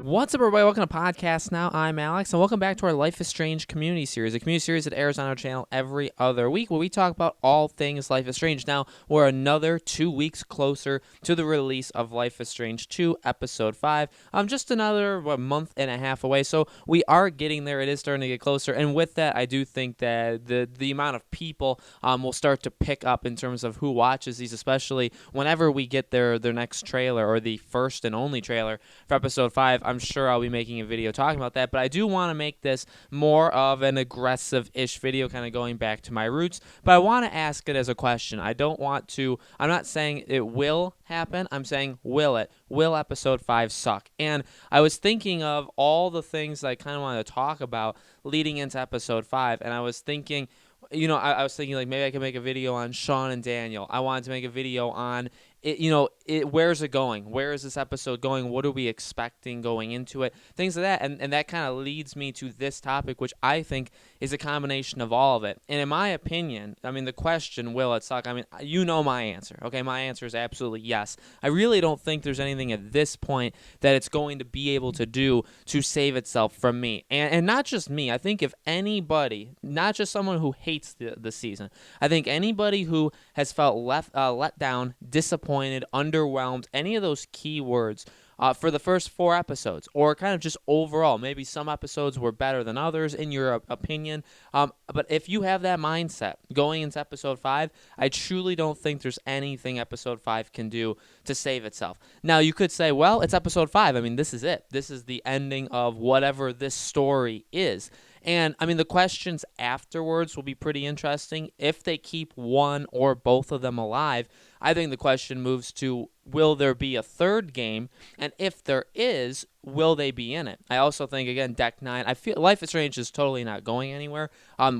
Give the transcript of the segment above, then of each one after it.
What's up, everybody? Welcome to Podcast Now. I'm Alex, and welcome back to our Life is Strange community series, a community series that airs on our channel every other week where we talk about all things Life is Strange. Now, we're another 2 weeks closer to the release of Life is Strange 2, Episode 5. Just another month and a half away, so we are getting there. It is starting to get closer, and with that, I do think that the amount of people will start to pick up in terms of who watches these, especially whenever we get their next trailer, or the first and only trailer for Episode 5. I'm sure I'll be making a video talking about that, but I do want to make this more of an aggressive-ish video, kind of going back to my roots, but I want to ask it as a question. I'm not saying it will happen, I'm saying will it? Will Episode 5 suck? And I was thinking of all the things that I kind of wanted to talk about leading into Episode 5, and I was thinking, I was thinking like maybe I could make a video on Sean and Daniel. I wanted to make a video on where's it going? Where is this episode going? What are we expecting going into it? Things like that. And that kind of leads me to this topic, which I think is a combination of all of it. And in my opinion, the question, will it suck? You know my answer. Okay, my answer is absolutely yes. I really don't think there's anything at this point that it's going to be able to do to save itself from me. And not just me. I think if anybody, not just someone who hates the season, I think anybody who has felt let down, disappointed, underwhelmed, any of those key words for the first 4 episodes, or kind of just overall, maybe some episodes were better than others in your opinion, but if you have that mindset going into Episode 5, I truly don't think there's anything Episode 5 can do to save itself. Now, you could say, well, it's Episode 5. This is it. This is the ending of whatever this story is. And, the questions afterwards will be pretty interesting. If they keep one or both of them alive, I think the question moves to, will there be a third game? And if there is, will they be in it? I also think, again, Deck 9, I feel Life is Strange is totally not going anywhere.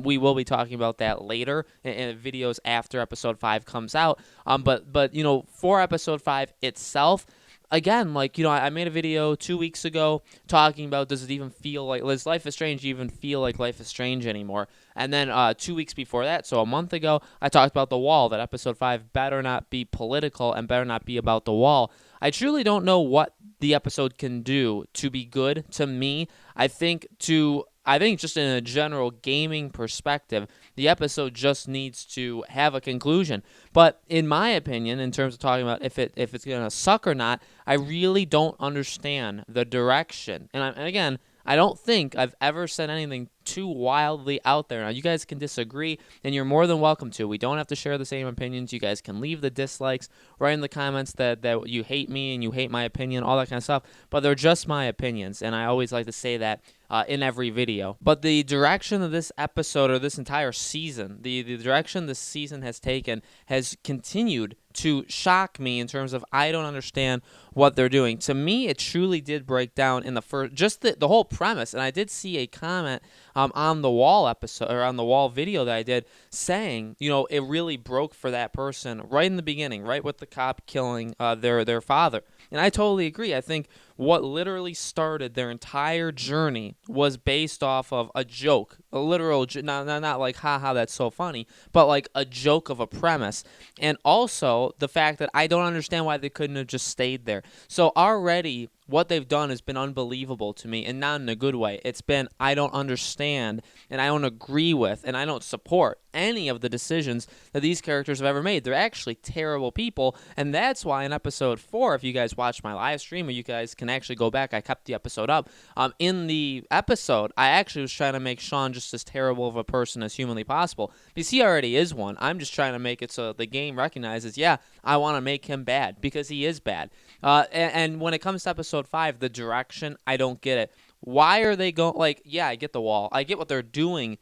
We will be talking about that later in videos after Episode 5 comes out. But for Episode 5 itself, again, I made a video 2 weeks ago talking about, does Life is Strange even feel like Life is Strange anymore? And then 2 weeks before that, so a month ago, I talked about The Wall, that Episode 5 better not be political and better not be about the wall. I truly don't know what the episode can do to be good to me. I think just in a general gaming perspective, the episode just needs to have a conclusion. But in my opinion, in terms of talking about if it's going to suck or not, I really don't understand the direction. And again, I don't think I've ever said anything too wildly out there. Now, you guys can disagree, and you're more than welcome to. We don't have to share the same opinions. You guys can leave the dislikes, write in the comments that you hate me and you hate my opinion, all that kind of stuff. But they're just my opinions, and I always like to say that in every video. But the direction of this episode, or this entire season, the direction this season has taken has continued to shock me in terms of I don't understand what they're doing. To me, it truly did break down in the first, just the whole premise. And I did see a comment on the Wall episode, or on the Wall video that I did, saying, it really broke for that person right in the beginning, right with the cop killing their father. And I totally agree. I think what literally started their entire journey was based off of a joke, a literal, not like, haha, that's so funny, but like a joke of a premise. And also the fact that I don't understand why they couldn't have just stayed there. So already, what they've done has been unbelievable to me, and not in a good way. It's been, I don't understand, and I don't agree with, and I don't support any of the decisions that these characters have ever made. They're actually terrible people, and that's why in Episode 4, if you guys watched my live stream, or you guys can actually go back, I kept the episode up. In the episode, I actually was trying to make Sean just as terrible of a person as humanly possible, because he already is one. I'm just trying to make it so the game recognizes, yeah, I want to make him bad, because he is bad. And when it comes to Episode 5, the direction, I don't get it. Why are they going, yeah, I get the wall. I get what they're doing.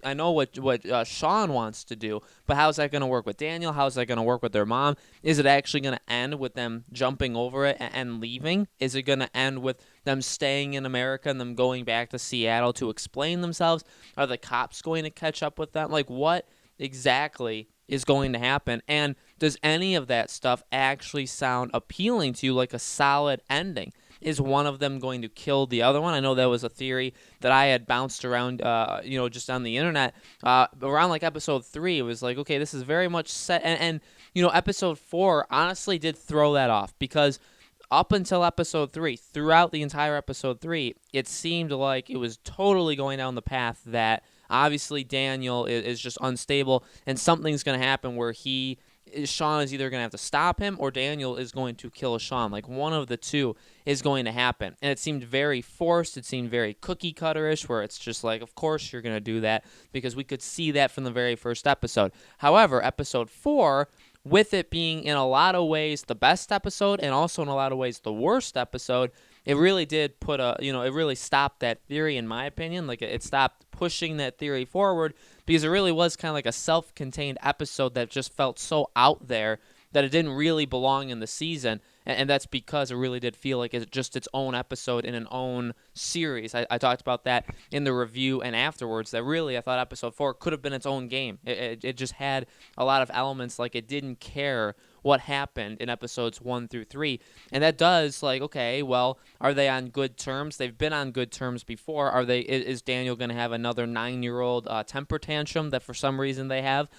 I know what Sean wants to do, but how's that going to work with Daniel? How's that going to work with their mom? Is it actually going to end with them jumping over it and leaving? Is it going to end with them staying in America and them going back to Seattle to explain themselves? Are the cops going to catch up with them? What exactly is going to happen? And does any of that stuff actually sound appealing to you, like a solid ending? Is one of them going to kill the other one? I know that was a theory that I had bounced around, just on the internet. Around Episode 3, it was like, okay, this is very much set. And Episode 4 honestly did throw that off, because up until episode 3, throughout the entire episode 3, it seemed like it was totally going down the path that obviously Daniel is just unstable, and something's going to happen where Sean is either going to have to stop him or Daniel is going to kill Sean. Like, one of the two is going to happen. And it seemed very forced. It seemed very cookie cutter-ish, where it's just like, of course you're going to do that, because we could see that from the very first episode. However, episode 4, with it being in a lot of ways the best episode and also in a lot of ways the worst episode, it really did it really stopped that theory, in my opinion. Like, it stopped pushing that theory forward, because it really was kind of like a self-contained episode that just felt so out there that it didn't really belong in the season. And that's because it really did feel like it's just its own episode in an own series. I talked about that in the review and afterwards, that really I thought episode 4 could have been its own game. It just had a lot of elements, like it didn't care what happened in episodes 1 through 3. And that does, like, okay, well, are they on good terms? They've been on good terms before. Is Daniel going to have another 9-year-old temper tantrum that for some reason they have?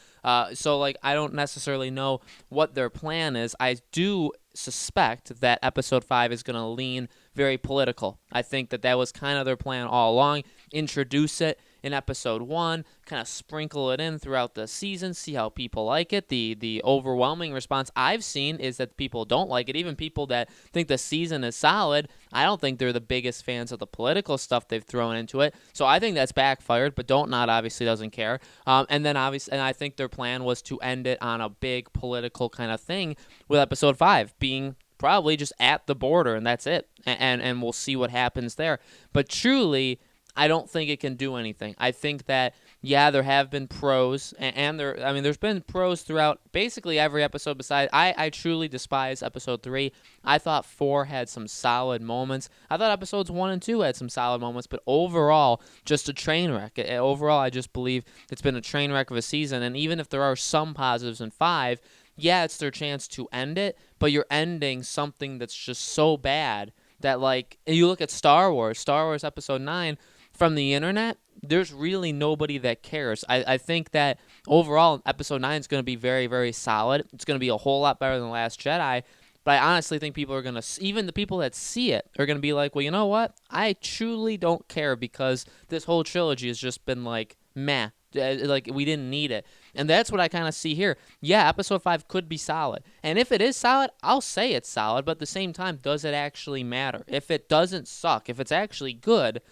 So, like, I don't necessarily know what their plan is. I do suspect that episode 5 is going to lean very political. I think that was kind of their plan all along. Introduce it in episode 1, kind of sprinkle it in throughout the season, see how people like it. The overwhelming response I've seen is that people don't like it. Even people that think the season is solid, I don't think they're the biggest fans of the political stuff they've thrown into it. So I think that's backfired, but Don't Not obviously doesn't care. And I think their plan was to end it on a big political kind of thing, with episode 5 being probably just at the border, and that's it. And we'll see what happens there. But truly, I don't think it can do anything. I think that, yeah, there have been pros, there's been pros throughout basically every episode besides. I truly despise episode 3. I thought 4 had some solid moments. I thought episodes 1 and 2 had some solid moments, but overall, just a train wreck. Overall, I just believe it's been a train wreck of a season, and even if there are some positives in 5, yeah, it's their chance to end it, but you're ending something that's just so bad that, like, you look at Star Wars Episode 9, from the internet, there's really nobody that cares. I think that overall, episode 9 is going to be very, very solid. It's going to be a whole lot better than The Last Jedi. But I honestly think people are going to, even the people that see it, are going to be like, well, you know what? I truly don't care, because this whole trilogy has just been like, meh. Like, we didn't need it. And that's what I kind of see here. Yeah, episode 5 could be solid. And if it is solid, I'll say it's solid. But at the same time, does it actually matter? If it doesn't suck, if it's actually good,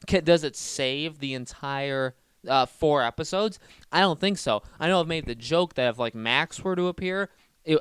does it save the entire 4 episodes? I don't think so. I know I've made the joke that if, like, Max were to appear,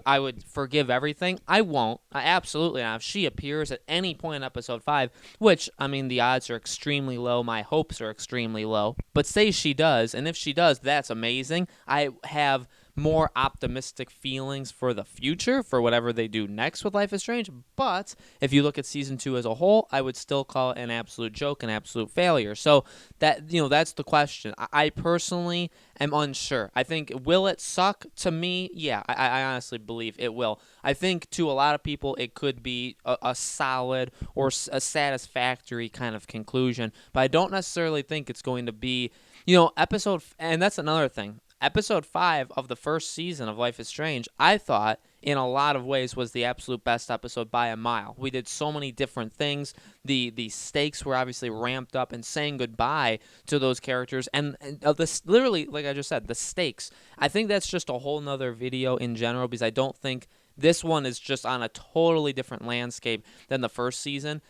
I would forgive everything. I won't. I absolutely not. If she appears at any point in episode 5, which, I mean, the odds are extremely low. My hopes are extremely low. But say she does, and if she does, that's amazing. I have more optimistic feelings for the future, for whatever they do next with Life is Strange. But if you look at season 2 as a whole, I would still call it an absolute joke, an absolute failure. So that's the question. I personally am unsure. I think, will it suck? To me, yeah, I honestly believe it will. I think to a lot of people it could be a solid or a satisfactory kind of conclusion, but I don't necessarily think it's going to be, and that's another thing. Episode 5 of the first season of Life is Strange, I thought, in a lot of ways, was the absolute best episode by a mile. We did so many different things. The stakes were obviously ramped up, and saying goodbye to those characters. And this, literally, like I just said, the stakes. I think that's just a whole nother video in general, because I don't think this one is just on a totally different landscape than the first season.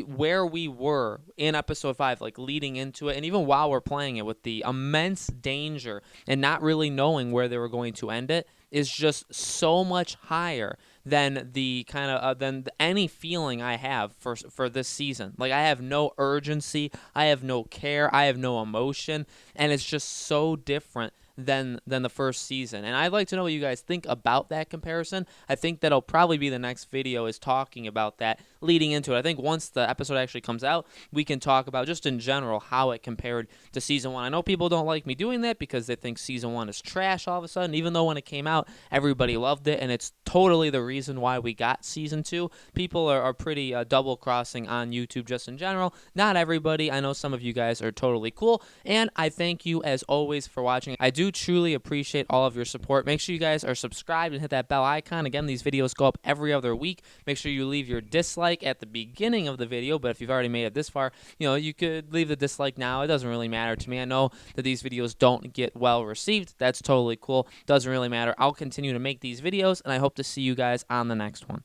Where we were in episode 5, like leading into it, and even while we're playing it, with the immense danger and not really knowing where they were going to end it, is just so much higher than the kind of than any feeling I have for this season. Like, I have no urgency, I have no care, I have no emotion, and it's just so different than the first season. And I'd like to know what you guys think about that comparison. I think that'll probably be the next video, is talking about that leading into it. I think once the episode actually comes out, we can talk about just in general how it compared to season 1. I know people don't like me doing that because they think season 1 is trash all of a sudden, even though when it came out, everybody loved it, and it's totally the reason why we got season 2. People are pretty double-crossing on YouTube just in general. Not everybody. I know some of you guys are totally cool, and I thank you as always for watching. I do do truly appreciate all of your support. Make sure you guys are subscribed and hit that bell icon. Again, these videos go up every other week. Make sure you leave your dislike at the beginning of the video, but if you've already made it this far, you could leave the dislike now. It doesn't really matter to me. I know that these videos don't get well received. That's totally cool. Doesn't really matter. I'll continue to make these videos, and I hope to see you guys on the next one.